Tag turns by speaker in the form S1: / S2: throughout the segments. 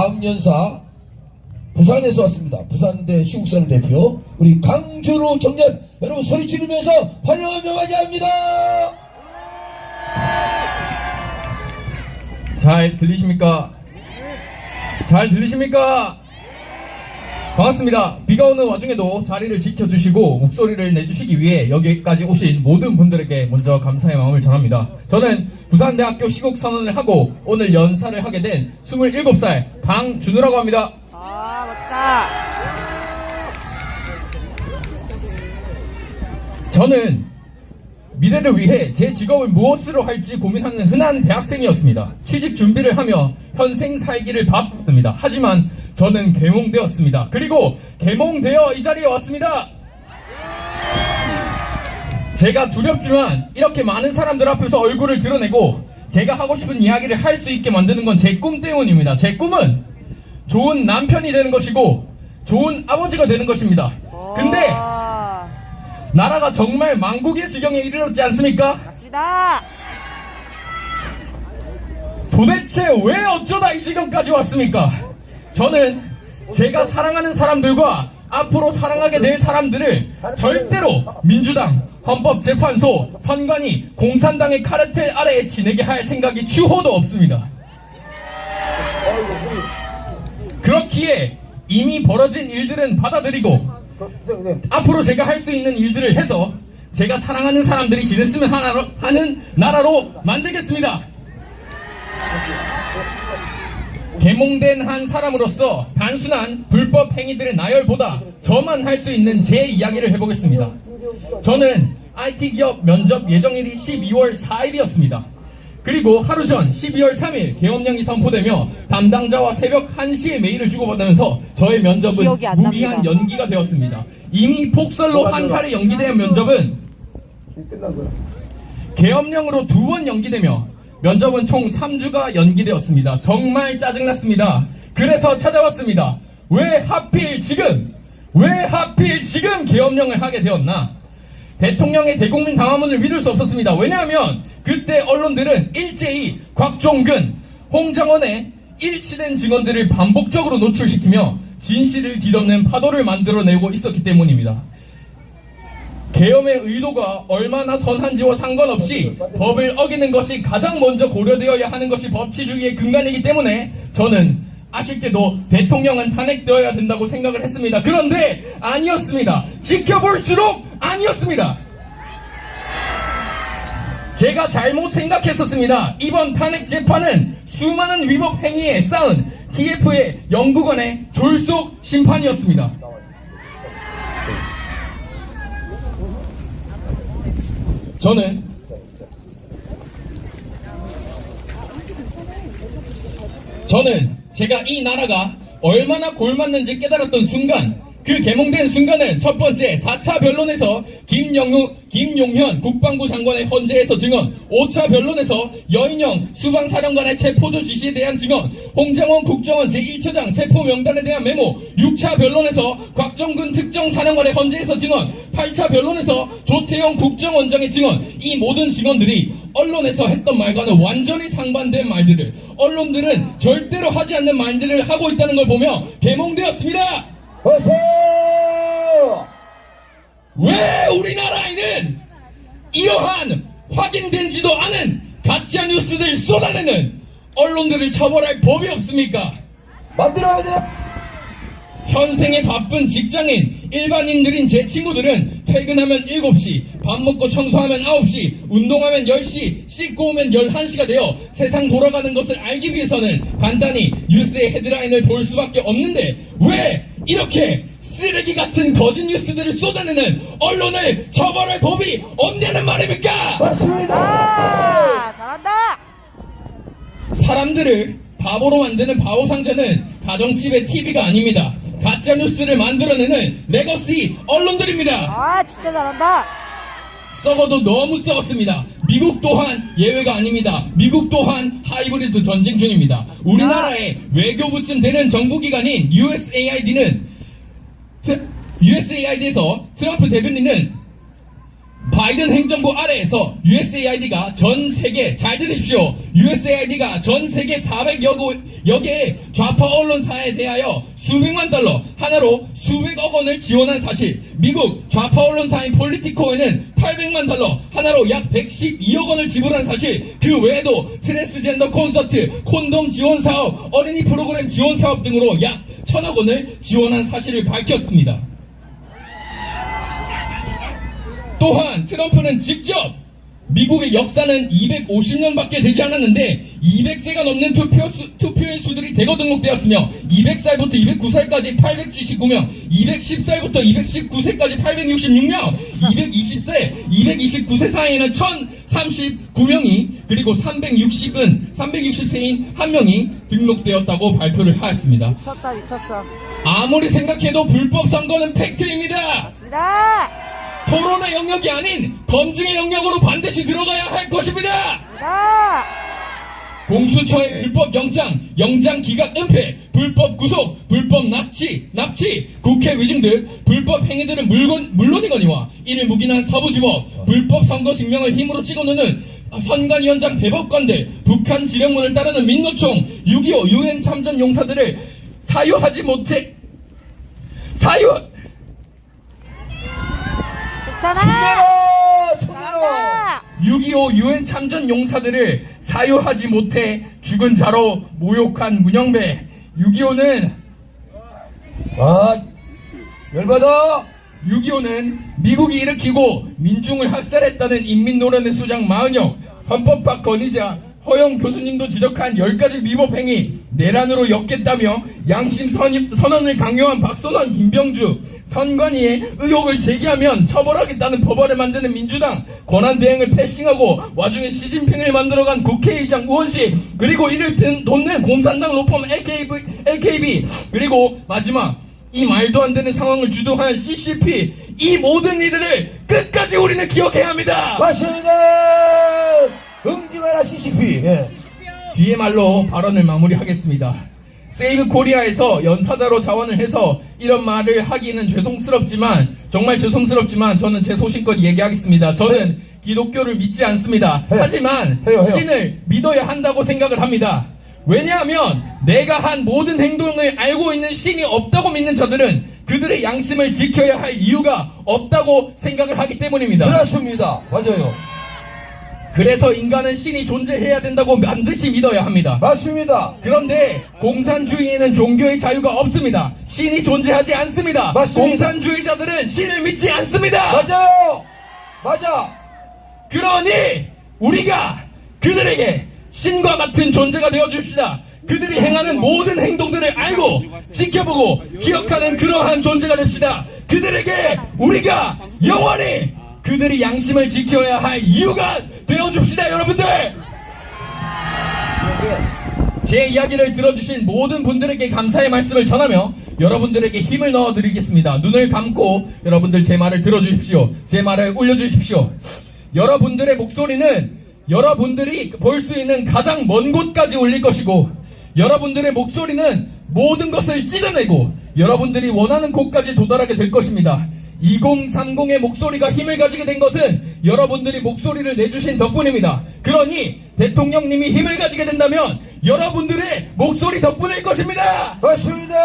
S1: 다음 연사 부산에서 왔습니다. 부산대 시국사를 대표 우리 강준호 청년 여러분 소리 지르면서 환영을 명하지합니다.
S2: 잘 들리십니까? 잘 들리십니까? 반갑습니다. 비가 오는 와중에도 자리를 지켜주시고 목소리를 내주시기 위해 여기까지 오신 모든 분들에게 먼저 감사의 마음을 전합니다. 저는 부산대학교 시국선언을 하고 오늘 연사를 하게 된 27살 강준우라고 합니다.
S3: 아, 멋있다.
S2: 저는 미래를 위해 제 직업을 무엇으로 할지 고민하는 흔한 대학생이었습니다. 취직 준비를 하며 현생 살기를 바빴습니다. 하지만 저는 개몽되었습니다. 그리고 개몽되어 이 자리에 왔습니다. 제가 두렵지만 이렇게 많은 사람들 앞에서 얼굴을 드러내고 제가 하고 싶은 이야기를 할 수 있게 만드는 건 제 꿈 때문입니다. 제 꿈은 좋은 남편이 되는 것이고 좋은 아버지가 되는 것입니다. 근데 나라가 정말 망국의 지경에 이르렀지 않습니까?
S3: 맞습니다.
S2: 도대체 왜 어쩌다 이 지경까지 왔습니까? 저는 제가 사랑하는 사람들과 앞으로 사랑하게 될 사람들을 절대로 민주당, 헌법재판소, 선관위, 공산당의 카르텔 아래에 지내게 할 생각이 추호도 없습니다. 그렇기에 이미 벌어진 일들은 받아들이고 앞으로 제가 할 수 있는 일들을 해서 제가 사랑하는 사람들이 지냈으면 하는 나라로 만들겠습니다. 개몽된 한 사람으로서 단순한 불법 행위들의 나열보다 저만 할 수 있는 제 이야기를 해보겠습니다. 저는 IT 기업 면접 예정일이 12월 4일이었습니다. 그리고 하루 전 12월 3일 계엄령이 선포되며 담당자와 새벽 1시에 메일을 주고받으면서 저의 면접은 무기한 연기가 되었습니다. 이미 폭설로 한 차례 연기된 면접은 계엄령으로 2번 연기되며 면접은 총 3주가 연기되었습니다. 정말 짜증났습니다. 그래서 찾아왔습니다. 왜 하필 지금 계엄령을 하게 되었나? 대통령의 대국민 당화문을 믿을 수 없었습니다. 왜냐하면 그때 언론들은 일제히 곽종근, 홍장원의 일치된 증언들을 반복적으로 노출시키며 진실을 뒤덮는 파도를 만들어내고 있었기 때문입니다. 계엄의 의도가 얼마나 선한지와 상관없이 법을 어기는 것이 가장 먼저 고려되어야 하는 것이 법치주의의 근간이기 때문에 저는 아쉽게도 대통령은 탄핵되어야 된다고 생각을 했습니다. 그런데 아니었습니다. 지켜볼수록 아니었습니다. 제가 잘못 생각했었습니다. 이번 탄핵 재판은 수많은 위법 행위에 쌓은 TF의 영구간의 졸속 심판이었습니다. 저는 제가 이 나라가 얼마나 골맞는지 깨달았던 순간, 그 개몽된 순간은 첫 번째 4차 변론에서 김용현 국방부 장관의 헌재에서 증언, 5차 변론에서 여인영 수방사령관의 체포조 지시에 대한 증언, 홍장원 국정원 제1처장 체포 명단에 대한 메모, 6차 변론에서 곽정근 특정사령관의 헌재에서 증언, 8차 변론에서 조태영 국정원장의 증언, 이 모든 증언들이 언론에서 했던 말과는 완전히 상반된 말들을, 언론들은 절대로 하지 않는 말들을 하고 있다는 걸 보며 개몽되었습니다.
S1: 어서!
S2: 왜 우리나라에는 이러한 확인되지도 않은 가짜 뉴스들 쏟아내는 언론들을 처벌할 법이 없습니까?
S1: 만들어야 돼!
S2: 현생에 바쁜 직장인 일반인들인 제 친구들은 퇴근하면 7시, 밥 먹고 청소하면 9시, 운동하면 10시, 씻고 오면 11시가 되어 세상 돌아가는 것을 알기 위해서는 간단히 뉴스의 헤드라인을 볼 수밖에 없는데 왜 이렇게 쓰레기 같은 거짓 뉴스들을 쏟아내는 언론을 처벌할 법이 없냐는 말입니까?
S1: 맞습니다!
S3: 잘한다.
S2: 사람들을 바보로 만드는 바보상자는 가정집의 TV가 아닙니다. 가짜뉴스를 만들어내는 레거시 언론들입니다.
S3: 아, 진짜 잘한다.
S2: 썩어도 너무 썩었습니다. 미국 또한 예외가 아닙니다. 미국 또한 하이브리드 전쟁 중입니다. 우리나라의 외교부쯤 되는 정부기관인 USAID에서 트럼프 대변인은 바이든 행정부 아래에서 USAID가 전 세계, 잘 들으십시오. USAID가 전 세계 400여 개의 좌파 언론사에 대하여 수백만 달러, 하나로 수백억 원을 지원한 사실, 미국 좌파 언론사인 폴리티코에는 800만 달러, 하나로 약 112억 원을 지불한 사실, 그 외에도 트랜스젠더 콘서트, 콘돔 지원 사업, 어린이 프로그램 지원 사업 등으로 약 1,000억 원을 지원한 사실을 밝혔습니다. 또한 트럼프는 직접 미국의 역사는 250년밖에 되지 않았는데 200세가 넘는 투표의 수들이 대거 등록되었으며 200살부터 209살까지 879명, 210살부터 219세까지 866명, 229세 사이에는 1039명이, 그리고 360세인 1명이 등록되었다고 발표를 하였습니다.
S3: 미쳤다, 미쳤어.
S2: 아무리 생각해도 불법 선거는 팩트입니다.
S3: 맞습니다.
S2: 토론의 영역이 아닌 검증의 영역으로 반드시 들어가야 할 것입니다.
S3: 맞습니다.
S2: 공수처의 불법 영장 기각 은폐, 불법 구속, 불법 납치, 국회 위증 등 불법 행위들은 물론이거니와 이를 묵인한 서부지법, 불법 선거 증명을 힘으로 찍어놓는 선관위원장 대법관들, 북한 지령문을 따르는 민노총, 6.25 유엔 참전 용사들을 사유하지 못해
S3: 괜찮아.
S1: 총대로
S2: 6.25 유엔 참전 용사들을 사유하지 못해 죽은 자로 모욕한 문영배. 6.25는
S1: 열받아.
S2: 6.25는 미국이 일으키고 민중을 학살했다는 인민노련의 수장 마은영, 헌법학 권위자 허영 교수님도 지적한 10가지 위법 행위 내란으로 엮겠다며 양심 선언을 강요한 박선원, 김병주, 선관위에 의혹을 제기하면 처벌하겠다는 법안을 만드는 민주당, 권한대행을 패싱하고 와중에 시진핑을 만들어간 국회의장 우원식, 그리고 이를 돕는 공산당 로펌 LKB, 그리고 마지막 이 말도 안 되는 상황을 주도한 CCP, 이 모든 이들을 끝까지 우리는 기억해야 합니다.
S1: 맞습니다. 응징하라 CCP. 예.
S2: 뒤에 말로 발언을 마무리하겠습니다. 세이브 코리아에서 연사자로 자원을 해서 이런 말을 하기는 정말 죄송스럽지만 저는 제 소신껏 얘기하겠습니다. 저는 기독교를 믿지 않습니다. 하지만
S1: 해요.
S2: 신을 믿어야 한다고 생각을 합니다. 왜냐하면 내가 한 모든 행동을 알고 있는 신이 없다고 믿는 자들은 그들의 양심을 지켜야 할 이유가 없다고 생각을 하기 때문입니다.
S1: 그렇습니다. 맞아요.
S2: 그래서 인간은 신이 존재해야 된다고 반드시 믿어야 합니다.
S1: 맞습니다.
S2: 그런데 공산주의에는 종교의 자유가 없습니다. 신이 존재하지 않습니다.
S1: 맞습니다.
S2: 공산주의자들은 신을 믿지 않습니다.
S1: 맞아요. 맞아.
S2: 그러니 우리가 그들에게 신과 같은 존재가 되어줍시다. 그들이 행하는 모든 행동들을 알고 지켜보고 기억하는 그러한 존재가 됩시다. 그들에게 우리가 영원히 그들이 양심을 지켜야 할 이유가 되어줍시다, 여러분들! 제 이야기를 들어주신 모든 분들에게 감사의 말씀을 전하며 여러분들에게 힘을 넣어드리겠습니다. 눈을 감고 여러분들 제 말을 들어주십시오. 제 말을 올려주십시오. 여러분들의 목소리는 여러분들이 볼 수 있는 가장 먼 곳까지 울릴 것이고, 여러분들의 목소리는 모든 것을 찢어내고 여러분들이 원하는 곳까지 도달하게 될 것입니다. 2030의 목소리가 힘을 가지게 된 것은 여러분들이 목소리를 내주신 덕분입니다. 그러니 대통령님이 힘을 가지게 된다면 여러분들의 목소리 덕분일 것입니다.
S1: 맞습니다.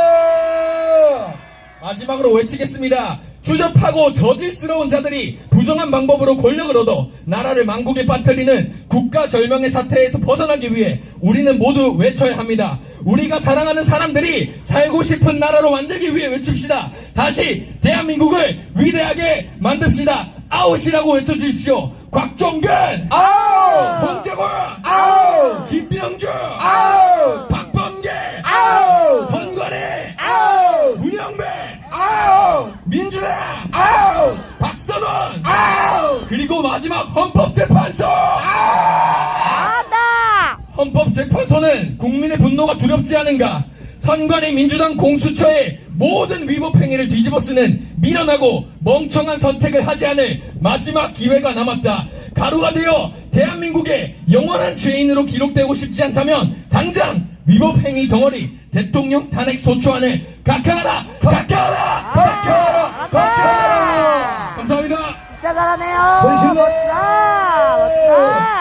S2: 마지막으로 외치겠습니다. 추접하고 저질스러운 자들이 부정한 방법으로 권력을 얻어 나라를 망국에 빠뜨리는 국가 절망의 사태에서 벗어나기 위해 우리는 모두 외쳐야 합니다. 우리가 사랑하는 사람들이 살고 싶은 나라로 만들기 위해 외칩시다. 다시 대한민국을 위대하게 만듭시다. 아웃이라고 외쳐주십시오. 곽종근
S1: 아웃!
S2: 홍재권
S1: 아웃!
S2: 김병주
S1: 아웃!
S2: 박범계
S1: 아웃!
S2: 선관위
S1: 아웃!
S2: 문영배
S1: 아웃!
S2: 민주당
S1: 아웃!
S2: 박선원
S1: 아웃!
S2: 그리고 마지막 헌법재판소.
S3: 나왔다.
S2: 헌법재판소는 국민의 분노가 두렵지 않은가? 선관위 민주당 공수처의 모든 위법 행위를 뒤집어쓰는 미련하고 멍청한 선택을 하지 않을 마지막 기회가 남았다. 가루가 되어 대한민국의 영원한 죄인으로 기록되고 싶지 않다면 당장 위법 행위 덩어리 대통령 탄핵 소추안을 각하하라! 각하하라!
S1: 각하하라! 각하하라!
S2: 감사합니다.
S3: 진짜 잘한다. 잘하네요.
S1: 소리 질러!
S3: 멋지다. 멋지다.